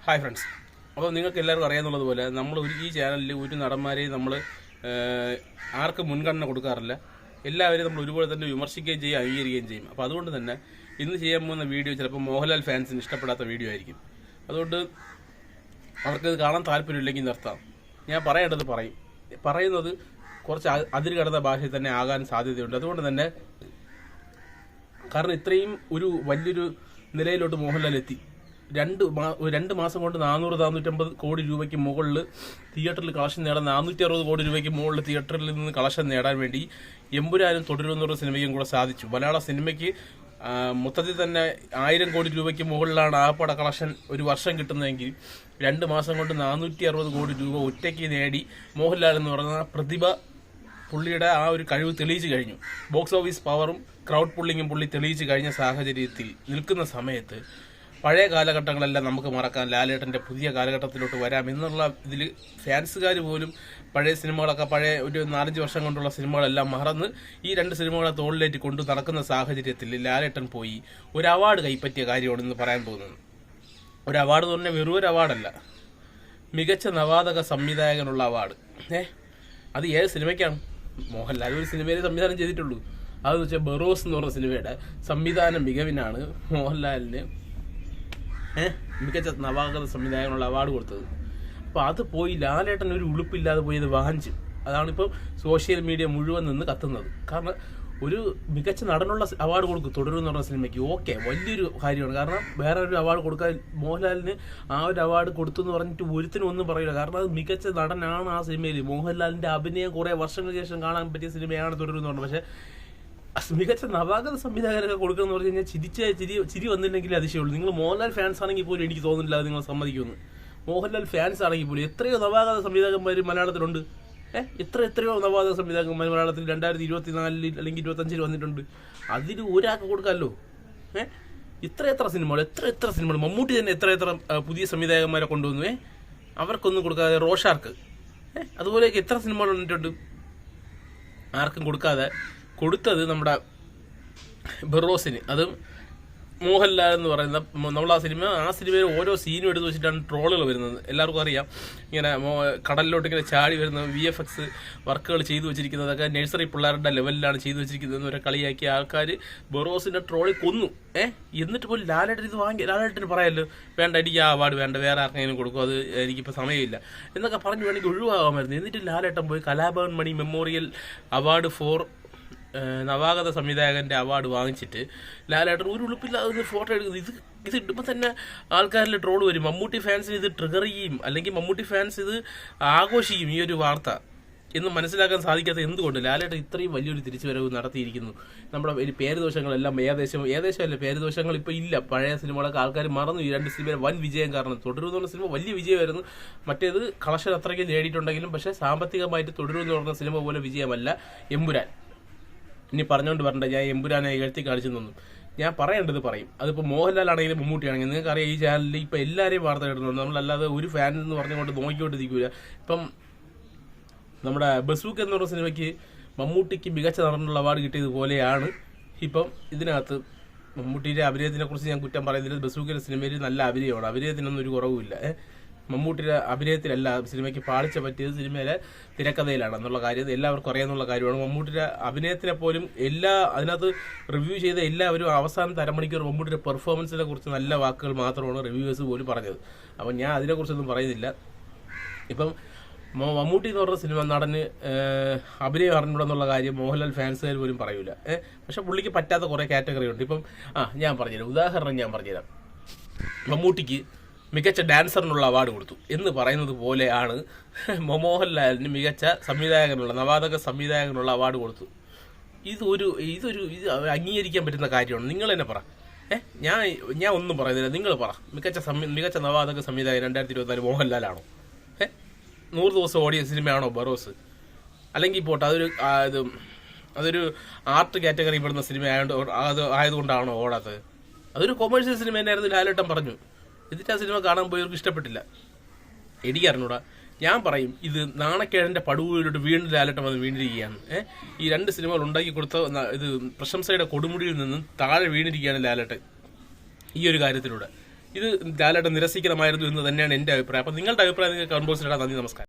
Hi friends. അപ്പോൾ നിങ്ങൾക്ക് എല്ലാവർക്കും അറിയാമെന്നുള്ളതുപോലെ നമ്മൾ ഈ ചാനലിൽ ഒരു നടന്മാരെയും നമ്മൾ ആർക്കും മുൻഗണന കൊടുക്കാറില്ല. എല്ലാവരെയും നമ്മൾ ഒരുപോലെ തന്നെ വിമർശിക്കുകയും ചെയ്യും, അംഗീകരിക്കുകയും ചെയ്യും. അപ്പോൾ അതുകൊണ്ട് തന്നെ ഇന്ന് ചെയ്യാൻ പോകുന്ന വീഡിയോ ചിലപ്പോൾ മോഹൻലാൽ ഫാൻസിന് ഇഷ്ടപ്പെടാത്ത വീഡിയോ ആയിരിക്കും. അതുകൊണ്ട് അവർക്കത് കാണാൻ താല്പര്യമില്ലെങ്കിൽ നിർത്താം. ഞാൻ പറയേണ്ടത് പറയുന്നത് കുറച്ച് അതിര് കടന്ന ഭാഷയിൽ തന്നെ ആകാൻ സാധ്യതയുണ്ട്. അതുകൊണ്ട് തന്നെ കാരണം ഇത്രയും ഒരു വലിയൊരു നിലയിലോട്ട് മോഹൻലാൽ എത്തി. രണ്ട് മാസം കൊണ്ട് 400-450 കോടി രൂപയ്ക്ക് മുകളിൽ തിയേറ്ററിൽ കളക്ഷൻ നേടാൻ, 460 കോടി രൂപയ്ക്ക് മുകളിൽ തിയേറ്ററിൽ നിന്ന് കളക്ഷൻ നേടാൻ വേണ്ടി എമ്പുരാനും തുടരുമെന്നുള്ള സിനിമയ്ക്കും കൂടെ സാധിച്ചു. മലയാള സിനിമയ്ക്ക് മൊത്തത്തിൽ തന്നെ 1000 കോടി രൂപയ്ക്ക് മുകളിലാണ് ആപ്പട കളക്ഷൻ ഒരു വർഷം കിട്ടുന്നതെങ്കിൽ 2 മാസം കൊണ്ട് 460 കോടി രൂപ ഒറ്റയ്ക്ക് നേടി മോഹൻലാൽ എന്ന് പറയുന്ന പ്രതിഭ പുള്ളിയുടെ ആ ഒരു കഴിവ് തെളിയിച്ചു കഴിഞ്ഞു. ബോക്സ് ഓഫീസ് പവറും ക്രൗഡ് പുള്ളിങ്ങും പുള്ളി തെളിയിച്ചു കഴിഞ്ഞ സാഹചര്യത്തിൽ നിൽക്കുന്ന സമയത്ത് പഴയ കാലഘട്ടങ്ങളെല്ലാം നമുക്ക് മറക്കാം, ലാലേട്ടൻ്റെ പുതിയ കാലഘട്ടത്തിലോട്ട് വരാം എന്നുള്ള ഇതിൽ ഫാൻസുകാർ പോലും പഴയ സിനിമകളൊക്കെ, പഴയ ഒരു 4-5 വർഷം കൊണ്ടുള്ള സിനിമകളെല്ലാം മറന്ന് ഈ 2 സിനിമകളെ തോളിലേറ്റ് കൊണ്ടു നടക്കുന്ന സാഹചര്യത്തിൽ ലാലേട്ടൻ പോയി ഒരു അവാർഡ് കൈപ്പറ്റിയ കാര്യമാണ് ഇന്ന് പറയാൻ പോകുന്നത്. ഒരു അവാർഡ് എന്ന് പറഞ്ഞാൽ വെറും ഒരു അവാർഡല്ല, മികച്ച നവാതക സംവിധായകനുള്ള അവാർഡ്. അത് ഏത് സിനിമയ്ക്കാണ്? മോഹൻലാൽ ഒരു സിനിമയിൽ സംവിധാനം ചെയ്തിട്ടുള്ളൂ. അതെന്ന് വെച്ചാൽ ബറോസ് എന്ന് പറഞ്ഞ സിനിമയുടെ സംവിധാന മികവിനാണ് മോഹൻലാലിന് മികച്ച നവാഗത സംവിധായകനുള്ള അവാർഡ് കൊടുത്തത്. അപ്പോൾ അത് പോയി ലാലേട്ടൻ ഒരു ഉളുപ്പില്ലാതെ പോയി അത് വാങ്ങിച്ചു. അതാണിപ്പം സോഷ്യൽ മീഡിയ മുഴുവൻ നിന്ന് കത്തുന്നത്. കാരണം ഒരു മികച്ച നടനുള്ള അവാർഡ് കൊടുക്കും തുടരും എന്ന് പറഞ്ഞ സിനിമയ്ക്ക്. ഓക്കെ, വലിയൊരു കാര്യമാണ്. കാരണം വേറെ ഒരു അവാർഡ് കൊടുക്കാൻ മോഹൻലാലിന് ആ ഒരു അവാർഡ് കൊടുത്തു എന്ന് പറഞ്ഞിട്ട് ഒരുത്തിനും ഒന്നും പറയില്ല. കാരണം അത് മികച്ച നടനാണ് ആ സിനിമയിൽ. മോഹൻലാലിന്റെ അഭിനയം കുറേ വർഷങ്ങൾക്ക് ശേഷം കാണാൻ പറ്റിയ സിനിമയാണ് തുടരും എന്ന് പറഞ്ഞത്. പക്ഷേ മികച്ച നവാഗത സംവിധായകരൊക്കെ കൊടുക്കണം എന്ന് പറഞ്ഞു കഴിഞ്ഞാൽ ചിരി വന്നില്ലെങ്കിൽ അതിശയമുള്ളൂ. നിങ്ങൾ മോഹൻലാൽ ഫാൻസ് ആണെങ്കിൽ പോലും എനിക്ക് തോന്നുന്നില്ല അത് നിങ്ങൾ സമ്മതിക്കുമെന്ന്. മോഹൻലാൽ ഫാൻസ് ആണെങ്കിൽ പോലും എത്രയോ നവാഗത സംവിധായകന്മാർ മലയാളത്തിലുണ്ട്. എത്രയോ നവാഗത സംവിധായകന്മാർ മലയാളത്തിൽ 2024 അല്ലെങ്കിൽ 2025 വന്നിട്ടുണ്ട്. അതിന് ഒരാൾക്ക് കൊടുക്കാമല്ലോ. എത്ര സിനിമകൾ മമ്മൂട്ടി തന്നെ എത്ര പുതിയ സംവിധായകന്മാരെ കൊണ്ടുവന്നു. അവർക്കൊന്നും കൊടുക്കാതെ റോഷാർക്ക് അതുപോലെയൊക്കെ എത്ര സിനിമകൾ വന്നിട്ടുണ്ട്. ആർക്കും കൊടുക്കാതെ കൊടുത്തത് നമ്മുടെ ബറോസിന്. അതും മോഹൻലാൽ എന്ന് പറയുന്ന നമ്മൾ ആ സിനിമയിൽ ഓരോ സീനും എടുത്ത് വെച്ചിട്ടാണ് ട്രോളുകൾ വരുന്നത്. എല്ലാവർക്കും അറിയാം. ഇങ്ങനെ കടലിലോട്ട് ഇങ്ങനെ ചാടി വരുന്ന VFX വർക്കുകൾ ചെയ്തു വെച്ചിരിക്കുന്നതൊക്കെ നഴ്സറി പിള്ളേരുടെ ലെവലിലാണ് ചെയ്തു വെച്ചിരിക്കുന്നതെന്ന് വരെ കളിയാക്കിയ ആൾക്കാർ ബറോസിന്റെ ട്രോളിൽ കൊന്നു. എന്നിട്ട് പോലും ലാലേട്ടൻ ഇത് വാങ്ങി, ലാലേട്ടന് പറയാമല്ലോ വേണ്ട, എനിക്ക് ആ അവാർഡ് വേണ്ട, വേറെ ആർക്കെങ്കിലും കൊടുക്കും, അത് എനിക്കിപ്പോൾ സമയമില്ല എന്നൊക്കെ പറഞ്ഞു വേണമെങ്കിൽ ഒഴിവാകാമായിരുന്നു. എന്നിട്ട് ലാലേട്ടൻ പോയി Kalabhavan Mani memorial award for നവാഗത സംവിധായകന്റെ അവാർഡ് വാങ്ങിച്ചിട്ട് ലാലേട്ടൻ ഒരു ഉളുപ്പില്ലാതെ ഫോട്ടോ എടുക്കുന്നത്. ഇത് ഇടുമ്പോൾ തന്നെ ആൾക്കാരിൽ ട്രോൾ വരും. മമ്മൂട്ടി ഫാൻസിന് ഇത് ട്രിഗർ ചെയ്യും, അല്ലെങ്കിൽ മമ്മൂട്ടി ഫാൻസ് ഇത് ആഘോഷിക്കും ഈ ഒരു വാർത്ത എന്ന് മനസ്സിലാക്കാൻ സാധിക്കാത്ത എന്തുകൊണ്ട് ലാലേട്ടൻ ഇത്രയും വലിയൊരു തിരിച്ചുവരവ് നടത്തിയിരിക്കുന്നു. നമ്മുടെ പേരുദോഷങ്ങളെല്ലാം ഏകദേശമല്ല, പേരുദോഷങ്ങൾ ഇപ്പോൾ ഇല്ല. പഴയ സിനിമകളൊക്കെ ആൾക്കാർ മറന്നു. ഈ 2 സിനിമയുടെ വൻ വിജയം കാരണം തുടരുമെന്നുള്ള സിനിമ വലിയ വിജയമായിരുന്നു. മറ്റേത് കളക്ഷൻ അത്രയ്ക്ക് നേടിയിട്ടുണ്ടെങ്കിലും പക്ഷേ സാമ്പത്തികമായിട്ട് തുടരുമെന്ന് പറഞ്ഞ സിനിമ പോലെ വിജയമല്ല എമ്പുരാൻ. ഇനി പറഞ്ഞുകൊണ്ട് വരണ്ട, ഞാൻ എമ്പുരാനെ എഴുത്തി കാണിച്ചു തന്നു. ഞാൻ പറയേണ്ടത് പറയും. അതിപ്പോൾ മോഹൻലാൽ ആണെങ്കിലും മമ്മൂട്ടിയാണെങ്കിലും നിങ്ങൾക്കറിയാം, ഈ ചാനലിൽ ഇപ്പോൾ എല്ലാവരെയും വാർത്ത കേട്ടിട്ടുണ്ട്. നമ്മളല്ലാതെ ഒരു ഫാൻ എന്ന് പറഞ്ഞുകൊണ്ട് നോക്കിക്കൊണ്ടിരിക്കില്ല. ഇപ്പം നമ്മുടെ ബസൂക്ക് എന്ന് പറഞ്ഞ സിനിമയ്ക്ക് മമ്മൂട്ടിക്ക് മികച്ച നടനുള്ള അവാർഡ് കിട്ടിയതുപോലെയാണ് ഇപ്പം ഇതിനകത്ത് മമ്മൂട്ടിയുടെ അഭിനയത്തിനെ കുറിച്ച് ഞാൻ കുറ്റം പറയുന്നില്ല. ബസൂക്കിന്റെ സിനിമയിൽ നല്ല അഭിനയമാണ്, അഭിനയത്തിനൊന്നും ഒരു കുറവുമില്ല. മമ്മൂട്ടിയുടെ അഭിനയത്തിലല്ല സിനിമയ്ക്ക് പാളിച്ച പറ്റിയത്, സിനിമയിലെ തിരക്കഥയിലാണ് എന്നുള്ള കാര്യം എല്ലാവർക്കും അറിയാവുന്ന കാര്യമാണ്. മമ്മൂട്ടിയുടെ അഭിനയത്തിനെ പോലും അതിനകത്ത് റിവ്യൂ ചെയ്ത എല്ലാവരും അവസാനത്തെ അരമണിക്കൂർ മമ്മൂട്ടിയുടെ പെർഫോമൻസിനെ കുറിച്ച് നല്ല വാക്കുകൾ മാത്രമാണ് റിവ്യൂവേഴ്സ് പോലും പറഞ്ഞത്. അപ്പം ഞാൻ അതിനെക്കുറിച്ചൊന്നും പറയുന്നില്ല. ഇപ്പം മമ്മൂട്ടി എന്ന് പറഞ്ഞ സിനിമ നടന് അഭിനയം അറിഞ്ഞൂടെന്നുള്ള കാര്യം മോഹൻലാൽ ഫാൻസുകാർ പോലും പറയൂല. പക്ഷെ പുള്ളിക്ക് പറ്റാത്ത കുറേ കാറ്റഗറി ഉണ്ട്. ഇപ്പം ഞാൻ പറഞ്ഞുതരാം, ഉദാഹരണം ഞാൻ പറഞ്ഞുതരാം. മമ്മൂട്ടിക്ക് മികച്ച ഡാൻസറിനുള്ള അവാർഡ് കൊടുത്തു എന്ന് പറയുന്നത് പോലെയാണ് മോഹൻലാലിന് മികച്ച സംവിധായകനുള്ള നവാതക സംവിധായകനുള്ള അവാർഡ് കൊടുത്തു. ഇത് അംഗീകരിക്കാൻ പറ്റുന്ന കാര്യമാണ്. നിങ്ങൾ തന്നെ പറ. ഞാൻ ഒന്നും പറയുന്നില്ല, നിങ്ങൾ പറ. മികച്ച നവാതക സംവിധായകൻ 2024 മോഹൻലാലാണോ? 100 ദിവസം ഓടിയ സിനിമയാണോ ബറോസ്? അല്ലെങ്കിൽ പോട്ടെ, അതൊരു ആർട്ട് കാറ്റഗറി പെടുന്ന സിനിമ ആയതുകൊണ്ടാണോ ഓടാത്തത്? അതൊരു കൊമേഴ്ഷ്യൽ സിനിമ തന്നെയായിരുന്നു, ലാലേട്ടൻ പറഞ്ഞു. എന്നിട്ട് ആ സിനിമ കാണാൻ പോയവർക്ക് ഇഷ്ടപ്പെട്ടില്ല. എനിക്കറിഞ്ഞൂടാ. ഞാൻ പറയും, ഇത് നാണക്കേടിന്റെ പടുകുഴിയിലോട്ട് വീണ്ടും ലാലേട്ടൻ വന്ന് വീണിരിക്കുകയാണ്. ഈ 2 സിനിമകൾ ഉണ്ടാക്കി കൊടുത്ത ഇത് പ്രശംസയുടെ കൊടുമുടിയിൽ നിന്നും താഴെ വീണിരിക്കുകയാണ് ലാലേട്ടൻ ഈ ഒരു കാര്യത്തിലൂടെ. ഇത് ലാലേട്ടൻ നിരസിക്കണമായിരുന്നു എന്ന് തന്നെയാണ് എൻ്റെ അഭിപ്രായം. അപ്പം നിങ്ങളുടെ അഭിപ്രായം നിങ്ങൾക്ക് കമന്റ് ബോക്സിൽ ഇടാം. നന്ദി, നമസ്കാരം.